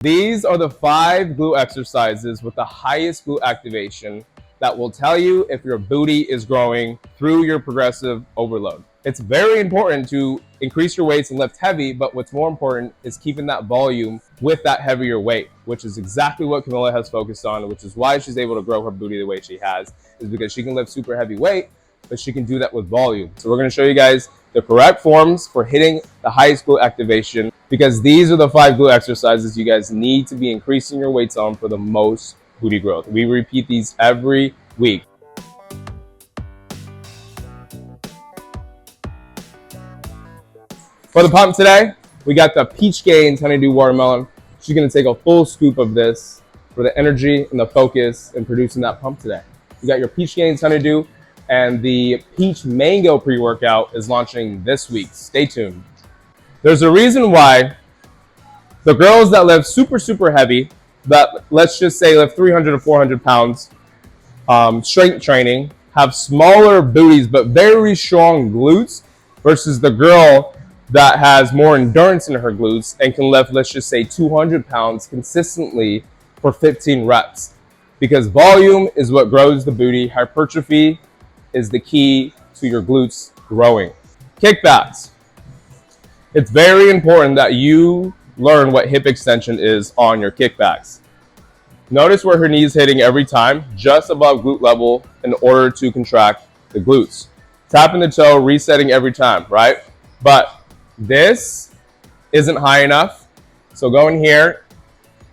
These are the 5 glute exercises with the highest glute activation that will tell you if your booty is growing through your progressive overload. It's very important to increase your weights and lift heavy, but what's more important is keeping that volume with that heavier weight, which is exactly what Camilla has focused on, which is why she's able to grow her booty the way she has, is because she can lift super heavy weight, but she can do that with volume. So we're going to show you guys the correct forms for hitting the highest glute activation, because these are the 5 glute exercises you guys need to be increasing your weights on for the most booty growth. We repeat these every week. For the pump today, we got the Peach Gains Honeydew Watermelon. She's going to take a full scoop of this for the energy and the focus in producing that pump today. You got your Peach Gains Honeydew, and the Peach Mango pre-workout is launching this week. Stay tuned. There's a reason why the girls that lift super heavy, that let's just say lift 300 to 400 pounds, strength training, have smaller booties but very strong glutes versus the girl that has more endurance in her glutes and can lift, let's just say 200 pounds consistently for 15 reps. Because volume is what grows the booty. Hypertrophy is the key to your glutes growing. Kickbacks. It's very important that you learn what hip extension is on your kickbacks. Notice where her knee is hitting every time, just above glute level in order to contract the glutes. Tapping the toe, resetting every time, right? But this isn't high enough. So going here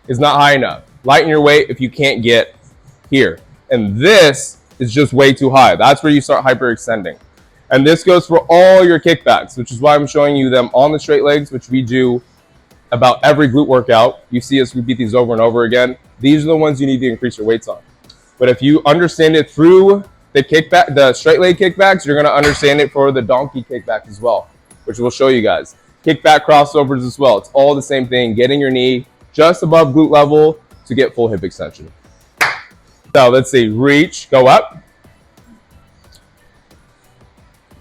is not high enough. Lighten your weight if you can't get here. And this is just way too high. That's where you start hyperextending. And this goes for all your kickbacks, which is why I'm showing you them on the straight legs, which we do about every glute workout. You see us repeat these over and over again. These are the ones you need to increase your weights on. But if you understand it through the kickback, the straight leg kickbacks, you're going to understand it for the donkey kickback as well, which we'll show you guys. Kickback crossovers as well. It's all the same thing, getting your knee just above glute level to get full hip extension. So let's see, reach, go up,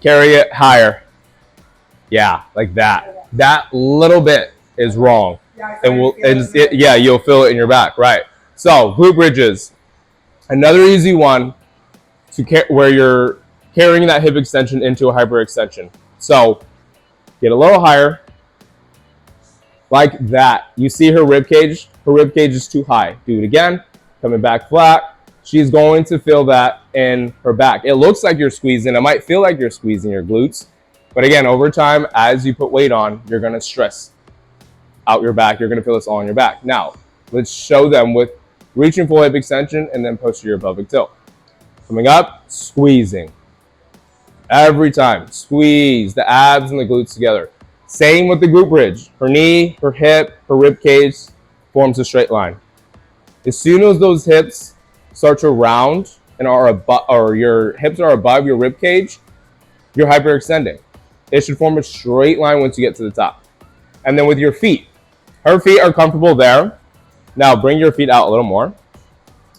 carry it higher. Yeah, like that. That little bit is wrong. And you'll feel it in your back, right? So glute bridges, another easy one to where you're carrying that hip extension into a hyperextension. So get a little higher, like that. You see her rib cage? Her rib cage is too high. Do it again, coming back flat. She's going to feel that in her back. It looks like you're squeezing. It might feel like you're squeezing your glutes. But again, over time, as you put weight on, you're going to stress out your back. You're going to feel this all in your back. Now, let's show them with reaching full hip extension and then posterior pelvic tilt. Coming up, squeezing. Every time, squeeze the abs and the glutes together. Same with the glute bridge. Her knee, her hip, her rib cage forms a straight line. As soon as those hips start to round and are above, or your hips are above your rib cage, you're hyperextending. It should form a straight line once you get to the top. And then with your feet, her feet are comfortable there. Now bring your feet out a little more.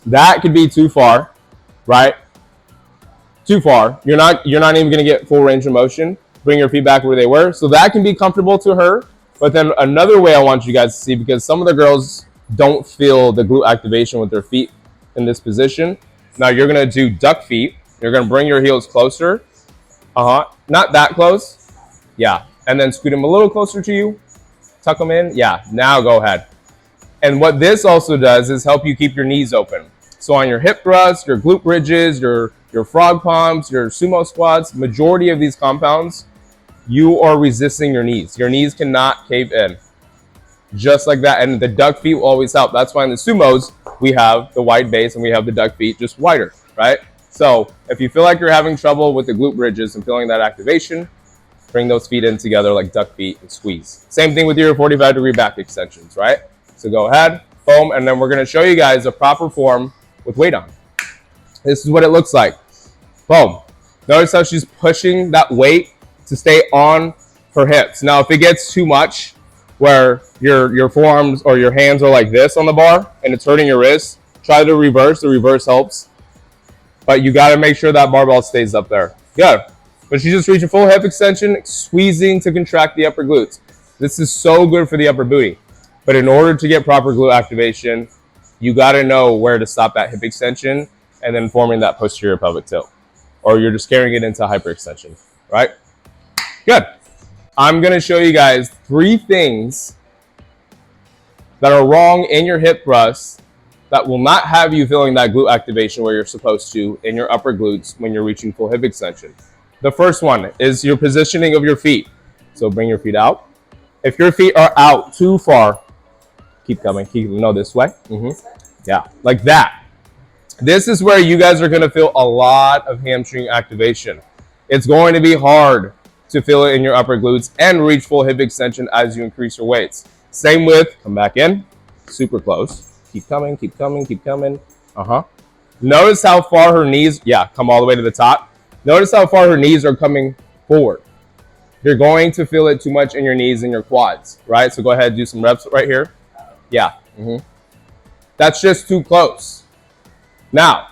That could be too far, right? Too far. You're not even going to get full range of motion. Bring your feet back where they were. So that can be comfortable to her. But then another way I want you guys to see, because some of the girls don't feel the glute activation with their feet in this position. Now you're going to do duck feet. You're going to bring your heels closer. Not that close. Yeah. And then scoot them a little closer to you. Tuck them in. Yeah. Now go ahead. And what this also does is help you keep your knees open. So on your hip thrusts, your glute bridges, your frog pumps, your sumo squats, majority of these compounds, you are resisting your knees. Your knees cannot cave in. Just like that. And the duck feet will always help. That's why in the sumos, we have the wide base and we have the duck feet just wider, right? So if you feel like you're having trouble with the glute bridges and feeling that activation, bring those feet in together like duck feet and squeeze. Same thing with your 45-degree back extensions, right? So go ahead, boom, and then we're going to show you guys a proper form with weight on. This is what it looks like. Boom. Notice how she's pushing that weight to stay on her hips. Now, if it gets too much, where your forearms or your hands are like this on the bar and it's hurting your wrist, try to reverse. The reverse helps. But you got to make sure that barbell stays up there. Good. But she's just reaching full hip extension, squeezing to contract the upper glutes. This is so good for the upper booty. But in order to get proper glute activation, you got to know where to stop that hip extension and then forming that posterior pelvic tilt, or you're just carrying it into hyperextension, right? Good. I'm going to show you guys 3 things that are wrong in your hip thrust that will not have you feeling that glute activation where you're supposed to in your upper glutes when you're reaching full hip extension. The first one is your positioning of your feet. So bring your feet out. If your feet are out too far, keep coming, this way. Yeah, like that. This is where you guys are going to feel a lot of hamstring activation. It's going to be hard to feel it in your upper glutes and reach full hip extension as you increase your weights. Same with, come back in, super close. Keep coming, keep coming, keep coming. Notice how far her knees, come all the way to the top. Notice how far her knees are coming forward. You're going to feel it too much in your knees and your quads, right? So go ahead and do some reps right here. Yeah. That's just too close. Now,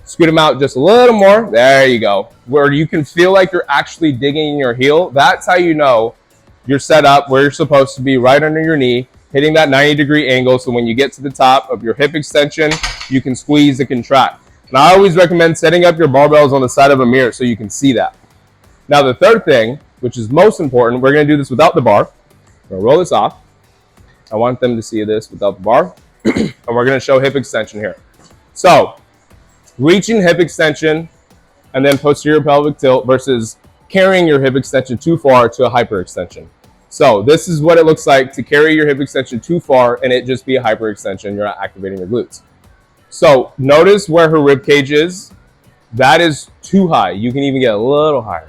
scoot them out just a little more. There you go. Where you can feel like you're actually digging in your heel. That's how you know you're set up where you're supposed to be, right under your knee, hitting that 90-degree angle. So when you get to the top of your hip extension, you can squeeze and contract. And I always recommend setting up your barbells on the side of a mirror so you can see that. Now, the third thing, which is most important, we're going to do this without the bar. We're going to roll this off. I want them to see this without the bar. And we're going to show hip extension here. So, reaching hip extension and then posterior pelvic tilt versus carrying your hip extension too far to a hyperextension. So, this is what it looks like to carry your hip extension too far and it just be a hyperextension. You're not activating your glutes. So, notice where her rib cage is. That is too high. You can even get a little higher.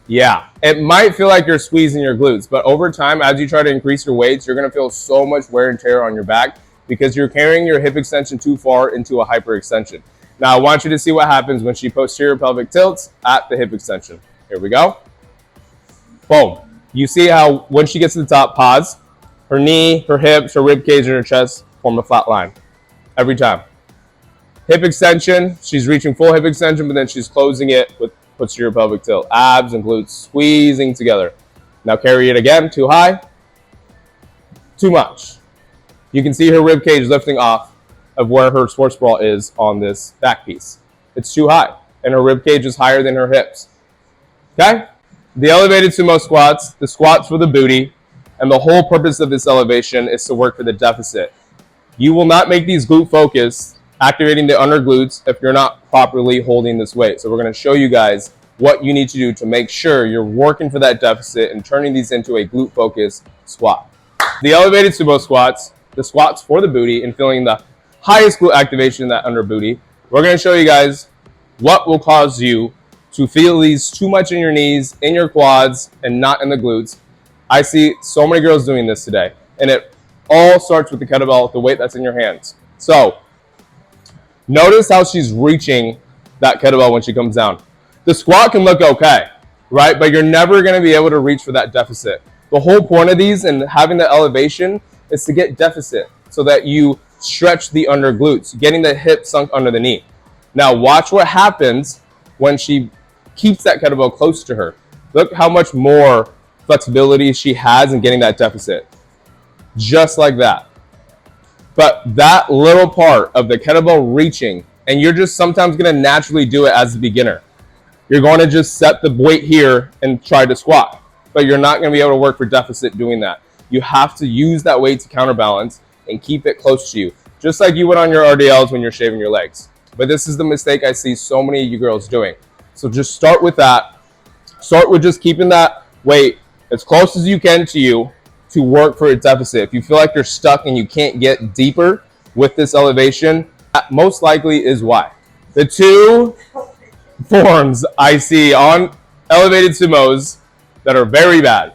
Yeah, it might feel like you're squeezing your glutes, but over time, as you try to increase your weights, you're going to feel so much wear and tear on your back because you're carrying your hip extension too far into a hyperextension. Now, I want you to see what happens when she posterior pelvic tilts at the hip extension. Here we go. Boom. You see how when she gets to the top, pause. Her knee, her hips, her rib cage, and her chest form a flat line every time. Hip extension, she's reaching full hip extension, but then she's closing it with posterior pelvic tilt. Abs and glutes squeezing together. Now carry it again, too high, too much. You can see her rib cage lifting off of where her sports bra is on this back piece. It's too high, and her rib cage is higher than her hips. Okay? The elevated sumo squats, the squats for the booty, and the whole purpose of this elevation is to work for the deficit. You will not make these glute focused, activating the under glutes if you're not properly holding this weight. So we're going to show you guys what you need to do to make sure you're working for that deficit and turning these into a glute focused squat. The elevated sumo squats, the squats for the booty, and feeling the highest glute activation in that under booty. We're going to show you guys what will cause you to feel these too much in your knees, in your quads, and not in the glutes. I see so many girls doing this today, and it all starts with the kettlebell, the weight that's in your hands. So notice how she's reaching that kettlebell when she comes down. The squat can look okay, right? But you're never going to be able to reach for that deficit. The whole point of these and having the elevation is to get deficit so that you stretch the under glutes, getting the hip sunk under the knee. Now watch what happens when she keeps that kettlebell close to her. Look how much more flexibility she has in getting that deficit. Just like that. But that little part of the kettlebell reaching, and you're just sometimes going to naturally do it as a beginner. You're going to just set the weight here and try to squat, but you're not going to be able to work for deficit doing that. You have to use that weight to counterbalance and keep it close to you, just like you would on your RDLs when you're shaving your legs. But this is the mistake I see so many of you girls doing. So just start with that. Start with just keeping that weight as close as you can to you to work for a deficit. If you feel like you're stuck and you can't get deeper with this elevation, that most likely is why. The two forms I see on elevated sumos that are very bad.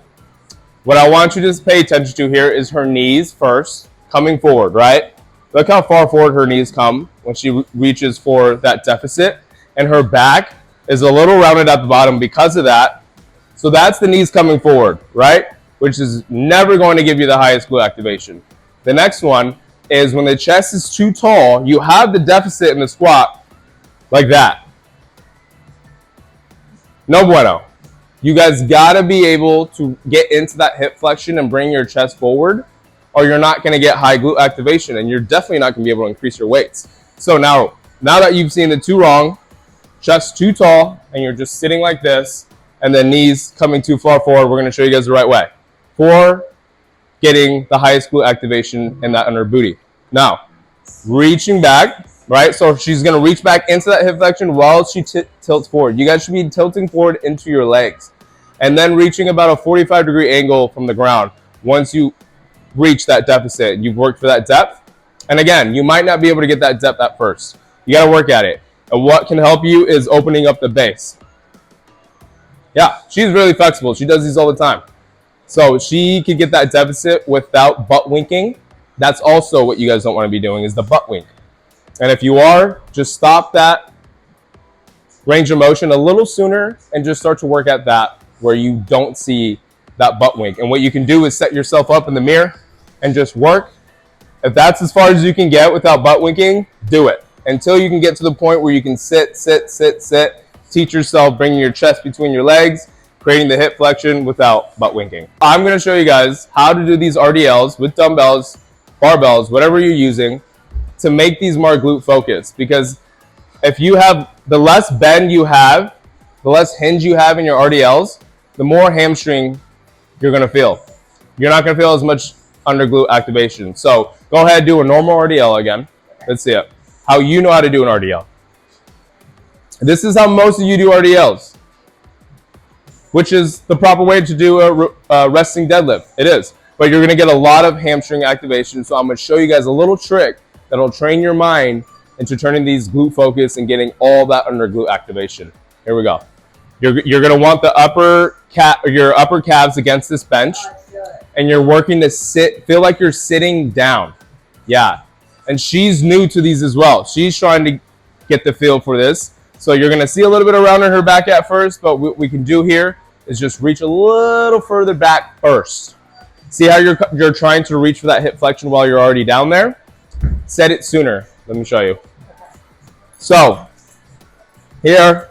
What I want you to pay attention to here is her knees first, coming forward, right? Look how far forward her knees come when she reaches for that deficit. And her back is a little rounded at the bottom because of that. So that's the knees coming forward, right? Which is never going to give you the highest glute activation. The next one is when the chest is too tall, you have the deficit in the squat like that. No bueno. You guys gotta be able to get into that hip flexion and bring your chest forward, or you're not gonna get high glute activation, and you're definitely not gonna be able to increase your weights. So now that you've seen the two wrong, chest too tall, and you're just sitting like this, and then knees coming too far forward, we're gonna show you guys the right way for getting the highest glute activation in that under booty. Now, reaching back, right? So she's gonna reach back into that hip flexion while she tilts forward. You guys should be tilting forward into your legs, and then reaching about a 45-degree angle from the ground. Once you reach that deficit, you've worked for that depth. And again, you might not be able to get that depth at first. You gotta work at it. And what can help you is opening up the base. Yeah, she's really flexible. She does these all the time. So she could get that deficit without butt winking. That's also what you guys don't want to be doing, is the butt wink. And if you are, just stop that range of motion a little sooner and just start to work at that where you don't see that butt wink. And what you can do is set yourself up in the mirror and just work. If that's as far as you can get without butt winking, do it. Until you can get to the point where you can sit. Teach yourself bringing your chest between your legs, creating the hip flexion without butt winking. I'm gonna show you guys how to do these RDLs with dumbbells, barbells, whatever you're using, to make these more glute focused. Because if you have, the less bend you have, the less hinge you have in your RDLs, the more hamstring you're gonna feel. You're not gonna feel as much under glute activation. So go ahead, do a normal RDL again. Let's see it. How you know how to do an RDL. This is how most of you do RDLs, which is the proper way to do a resting deadlift. It is, but you're gonna get a lot of hamstring activation. So I'm gonna show you guys a little trick that'll train your mind into turning these glute focus and getting all that under glute activation. Here we go. You're gonna want the your upper calves against this bench, and you're working to feel like you're sitting down. Yeah, and she's new to these as well. She's trying to get the feel for this. So you're gonna see a little bit around in her back at first, but what we can do here is just reach a little further back first. See how you're trying to reach for that hip flexion while you're already down there? Set it sooner. Let me show you. So here,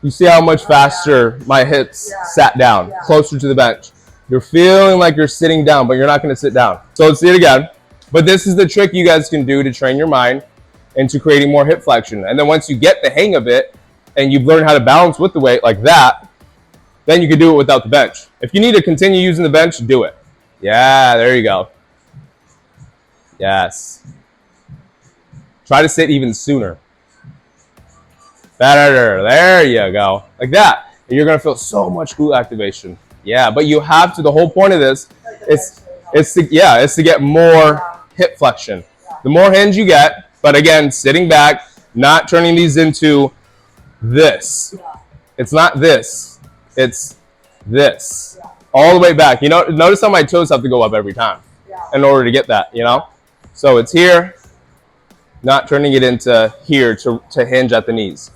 you see how much faster my hips sat down, closer to the bench. You're feeling like you're sitting down, but you're not gonna sit down. So let's see it again. But this is the trick you guys can do to train your mind into creating more hip flexion. And then once you get the hang of it and you've learned how to balance with the weight like that, then you can do it without the bench. If you need to continue using the bench, do it. Yeah, there you go. Yes. Try to sit even sooner. Better. There you go. Like that. And you're gonna feel so much glute activation. Yeah, but you have to, the whole point of this is to get more hip flexion. The more hinge you get, but again, sitting back, not turning these into this. It's not this. It's this. All the way back. You know, notice how my toes have to go up every time in order to get that, you know? So it's here, not turning it into here to hinge at the knees.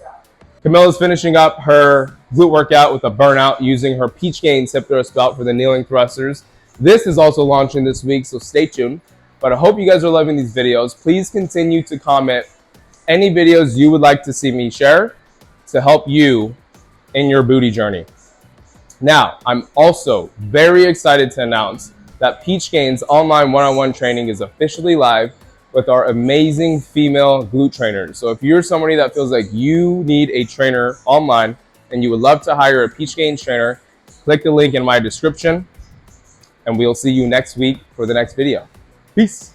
Camilla's finishing up her glute workout with a burnout using her Peach Gains hip thrust belt for the kneeling thrusters. This is also launching this week, so stay tuned. But I hope you guys are loving these videos. Please continue to comment any videos you would like to see me share to help you in your booty journey. Now, I'm also very excited to announce that Peach Gains online one-on-one training is officially live with our amazing female glute trainers. So if you're somebody that feels like you need a trainer online and you would love to hire a Peach Gains trainer, click the link in my description and we'll see you next week for the next video. Peace.